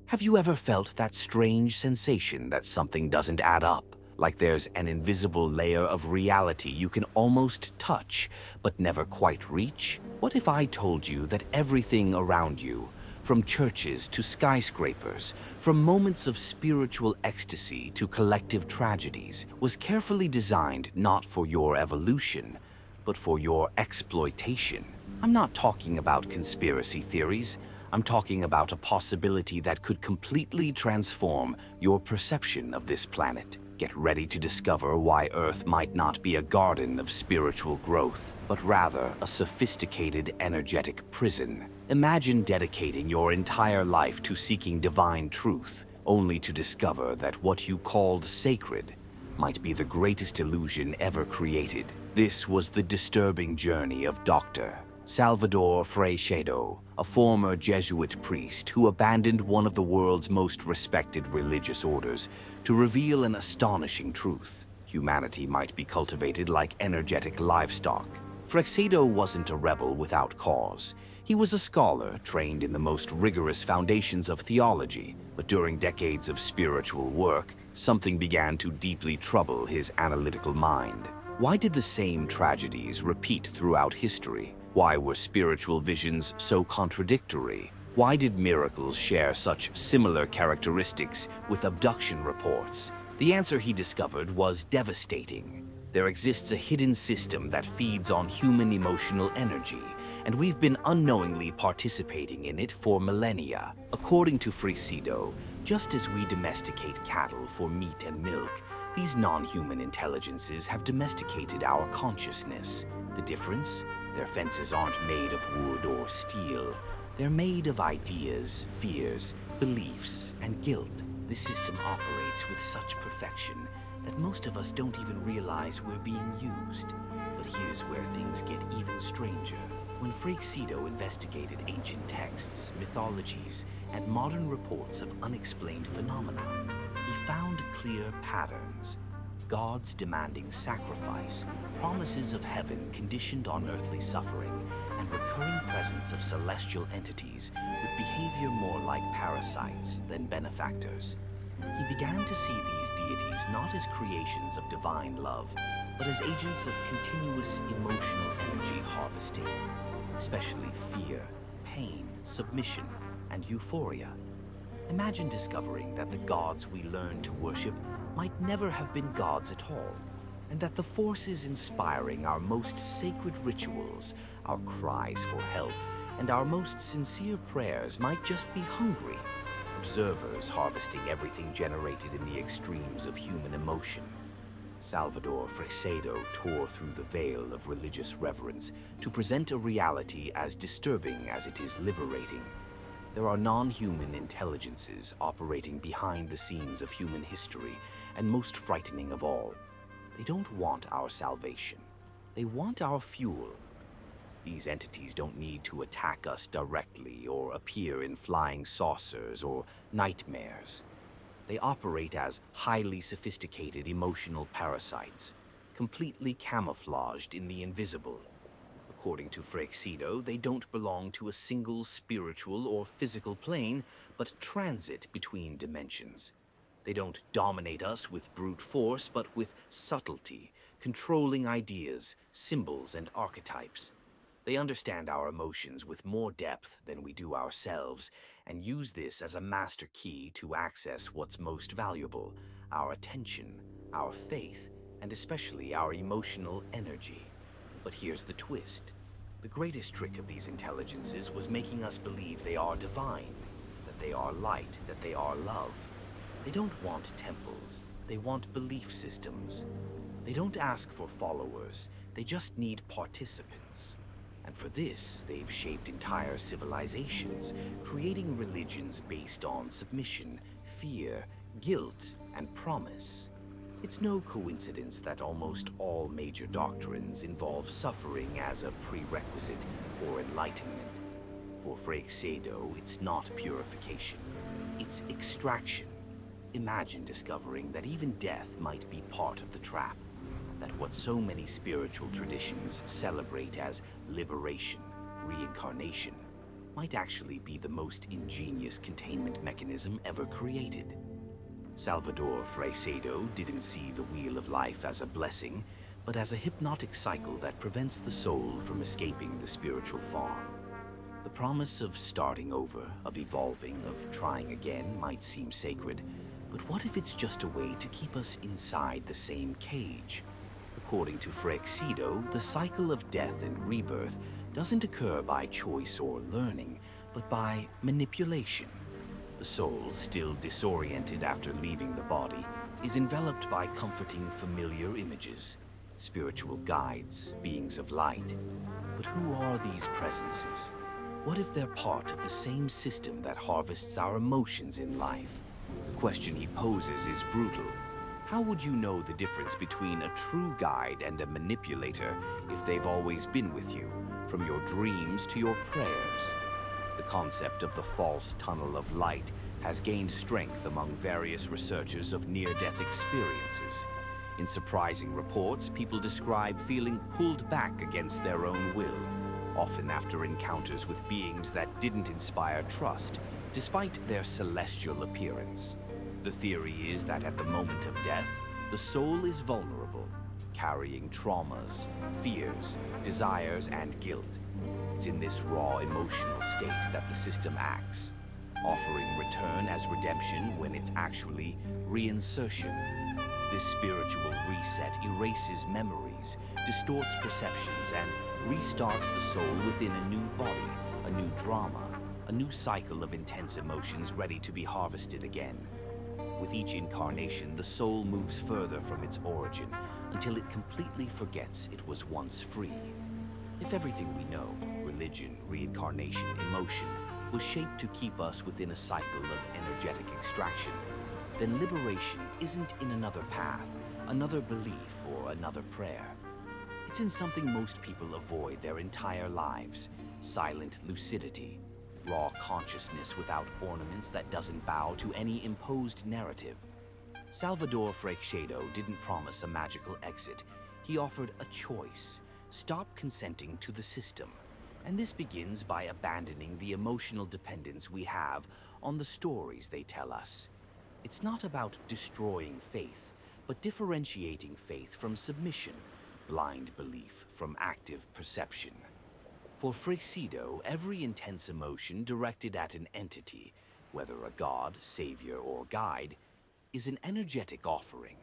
Have you ever felt that strange sensation that something doesn't add up? Like there's an invisible layer of reality you can almost touch, but never quite reach? What if I told you that everything around you, from churches to skyscrapers, from moments of spiritual ecstasy to collective tragedies, was carefully designed not for your evolution, but for your exploitation? I'm not talking about conspiracy theories. I'm talking about a possibility that could completely transform your perception of this planet. Get ready to discover why Earth might not be a garden of spiritual growth, but rather a sophisticated energetic prison. Imagine dedicating your entire life to seeking divine truth, only to discover that what you called sacred might be the greatest illusion ever created. This was the disturbing journey of Dr. Salvador Freixedo, a former Jesuit priest who abandoned one of the world's most respected religious orders to reveal an astonishing truth. Humanity might be cultivated like energetic livestock. Freixedo wasn't a rebel without cause. He was a scholar trained in the most rigorous foundations of theology, but during decades of spiritual work, something began to deeply trouble his analytical mind. Why did the same tragedies repeat throughout history? Why were spiritual visions so contradictory? Why did miracles share such similar characteristics with abduction reports? The answer he discovered was devastating. There exists a hidden system that feeds on human emotional energy, and we've been unknowingly participating in it for millennia. According to Freixedo, just as we domesticate cattle for meat and milk, these non-human intelligences have domesticated our consciousness. The difference? Their fences aren't made of wood or steel. They're made of ideas, fears, beliefs, and guilt. The system operates with such perfection that most of us don't even realize we're being used. But here's where things get even stranger. When Freixedo investigated ancient texts, mythologies, and modern reports of unexplained phenomena, he found clear patterns. Gods demanding sacrifice, promises of heaven conditioned on earthly suffering, and recurring presence of celestial entities with behavior more like parasites than benefactors. He began to see these deities not as creations of divine love, but as agents of continuous emotional energy harvesting, especially fear, pain, submission, and euphoria. Imagine discovering that the gods we learn to worship might never have been gods at all, and that the forces inspiring our most sacred rituals, our cries for help, and our most sincere prayers might just be hungry observers harvesting everything generated in the extremes of human emotion. Salvador Freixedo tore through the veil of religious reverence to present a reality as disturbing as it is liberating. There are non-human intelligences operating behind the scenes of human history, and most frightening of all, they don't want our salvation. They want our fuel. These entities don't need to attack us directly or appear in flying saucers or nightmares. They operate as highly sophisticated emotional parasites, completely camouflaged in the invisible. According to Freixedo, they don't belong to a single spiritual or physical plane, but transit between dimensions. They don't dominate us with brute force, but with subtlety, controlling ideas, symbols, and archetypes. They understand our emotions with more depth than we do ourselves, and use this as a master key to access what's most valuable: our attention, our faith, and especially our emotional energy. But here's the twist. The greatest trick of these intelligences was making us believe they are divine, that they are light, that they are love. They don't want temples, they want belief systems. They don't ask for followers, they just need participants. And for this, they've shaped entire civilizations, creating religions based on submission, fear, guilt, and promise. It's no coincidence that almost all major doctrines involve suffering as a prerequisite for enlightenment. For Freixedo, it's not purification, it's extraction. Imagine discovering that even death might be part of the trap, that what so many spiritual traditions celebrate as liberation, reincarnation, might actually be the most ingenious containment mechanism ever created. Salvador Freixedo didn't see the wheel of life as a blessing, but as a hypnotic cycle that prevents the soul from escaping the spiritual farm. The promise of starting over, of evolving, of trying again might seem sacred, but what if it's just a way to keep us inside the same cage? According to Freixedo, the cycle of death and rebirth doesn't occur by choice or learning, but by manipulation. The soul, still disoriented after leaving the body, is enveloped by comforting familiar images, spiritual guides, beings of light. But who are these presences? What if they're part of the same system that harvests our emotions in life? The question he poses is brutal. How would you know the difference between a true guide and a manipulator if they've always been with you, from your dreams to your prayers? The concept of the false tunnel of light has gained strength among various researchers of near-death experiences. In surprising reports, people describe feeling pulled back against their own will, often after encounters with beings that didn't inspire trust, despite their celestial appearance. The theory is that at the moment of death, the soul is vulnerable, carrying traumas, fears, desires, and guilt. It's in this raw emotional state that the system acts, offering return as redemption when it's actually reinsertion. This spiritual reset erases memories, distorts perceptions, and restarts the soul within a new body, a new drama, a new cycle of intense emotions ready to be harvested again. With each incarnation, the soul moves further from its origin until it completely forgets it was once free. If everything we know, religion, reincarnation, emotion, was shaped to keep us within a cycle of energetic extraction, then liberation isn't in another path, another belief, or another prayer. It's in something most people avoid their entire lives: silent lucidity. Raw consciousness without ornaments that doesn't bow to any imposed narrative. Salvador Freixedo didn't promise a magical exit. He offered a choice. Stop consenting to the system. And this begins by abandoning the emotional dependence we have on the stories they tell us. It's not about destroying faith, but differentiating faith from submission, blind belief from active perception. For Freixedo, every intense emotion directed at an entity, whether a god, savior, or guide, is an energetic offering.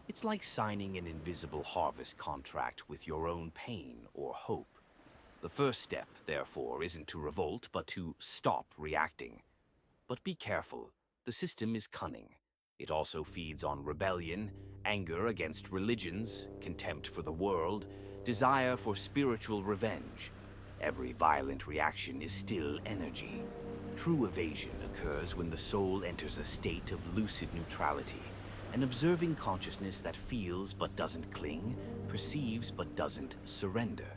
It's like signing an invisible harvest contract with your own pain or hope. The first step, therefore, isn't to revolt, but to stop reacting. But be careful, the system is cunning. It also feeds on rebellion, anger against religions, contempt for the world, desire for spiritual revenge. Every violent reaction is still energy. True evasion occurs when the soul enters a state of lucid neutrality, an observing consciousness that feels but doesn't cling, perceives but doesn't surrender.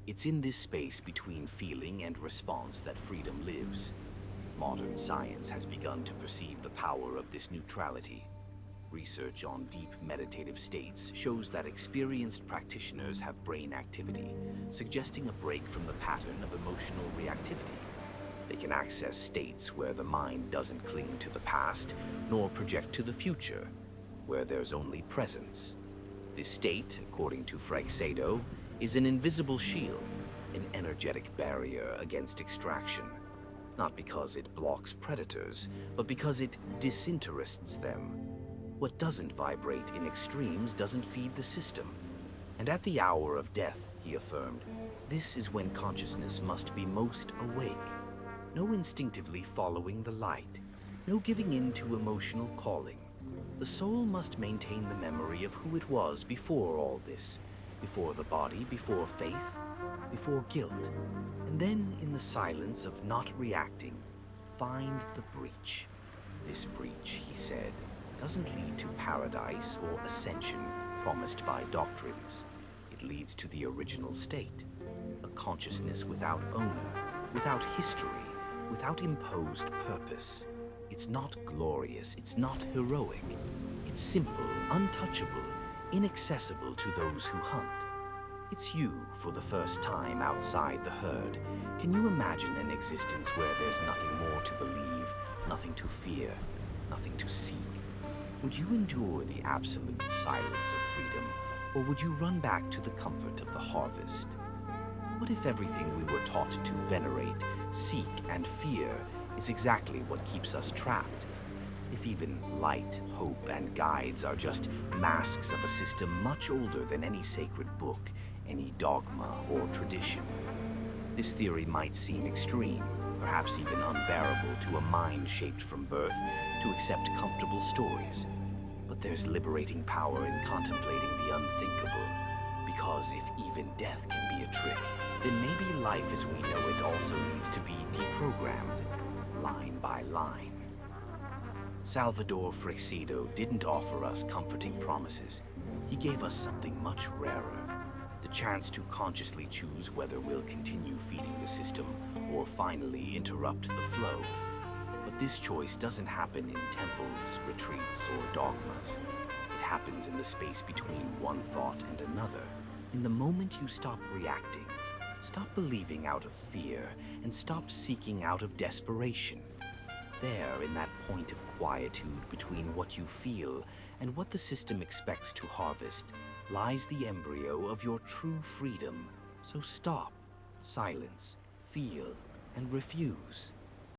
It's in this space between feeling and response that freedom lives. Modern science has begun to perceive the power of this neutrality. Research on deep meditative states shows that experienced practitioners have brain activity, suggesting a break from the pattern of emotional reactivity. They can access states where the mind doesn't cling to the past, nor project to the future, where there's only presence. This state, according to Freixedo, is an invisible shield, an energetic barrier against extraction. Not because it blocks predators, but because it disinterests them. What doesn't vibrate in extremes doesn't feed the system. And at the hour of death, he affirmed, this is when consciousness must be most awake. No instinctively following the light, no giving in to emotional calling. The soul must maintain the memory of who it was before all this, before the body, before faith, before guilt. And then, in the silence of not reacting, find the breach. This breach, he said, doesn't lead to paradise or ascension promised by doctrines. It leads to the original state, a consciousness without owner, without history, without imposed purpose. It's not glorious, it's not heroic. It's simple, untouchable, inaccessible to those who hunt. It's you for the first time outside the herd. Can you imagine an existence where there's nothing more to believe, nothing to fear, nothing to seek? Would you endure the absolute silence of freedom, or would you run back to the comfort of the harvest? What if everything we were taught to venerate, seek, and fear is exactly what keeps us trapped? If even light, hope, and guides are just masks of a system much older than any sacred book, any dogma or tradition? This theory might seem extreme, perhaps even unbearable to a mind shaped from birth to accept comfortable stories. But there's liberating power in contemplating the unthinkable, because if even death can be a trick, then maybe life as we know it also needs to be deprogrammed, line by line. Salvador Freixedo didn't offer us comforting promises. He gave us something much rarer, the chance to consciously choose whether we'll continue feeding the system or finally interrupt the flow. But this choice doesn't happen in temples, retreats, or dogmas. It happens in the space between one thought and another. In the moment you stop reacting, stop believing out of fear, and stop seeking out of desperation. There, in that point of quietude between what you feel and what the system expects to harvest, lies the embryo of your true freedom. So stop, silence, feel, and refuse.